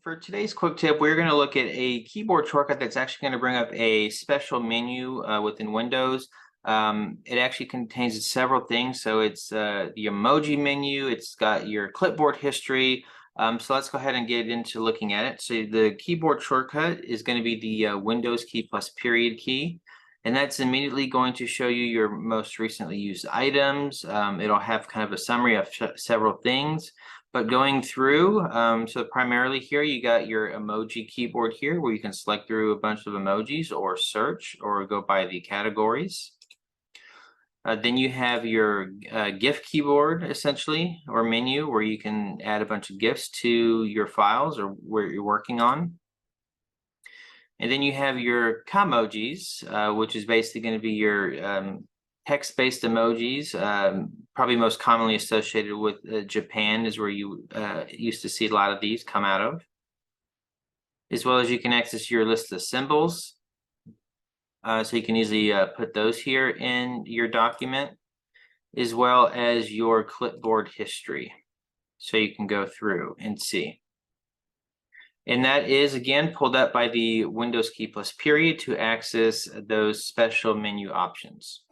For today's quick tip, we're going to look at a keyboard shortcut that's actually going to bring up a special menu within Windows. It actually contains several things. So it's the emoji menu, it's got your clipboard history. So let's go ahead and get into looking at it. So the keyboard shortcut is going to be the Windows key plus period key. And that's immediately going to show you your most recently used items. It'll have kind of a summary of several things. But going through, so primarily here you got your emoji keyboard here where you can select through a bunch of emojis or search or go by the categories. Then you have your GIF keyboard essentially, or menu, where you can add a bunch of GIFs to your files or where you're working on. And then you have your Comojis, which is basically going to be your text-based emojis, probably most commonly associated with Japan is where you used to see a lot of these come out of. As well as you can access your list of symbols. So you can easily put those here in your document, as well as your clipboard history. So you can go through and see. And that is, again, pulled up by the Windows key plus period to access those special menu options.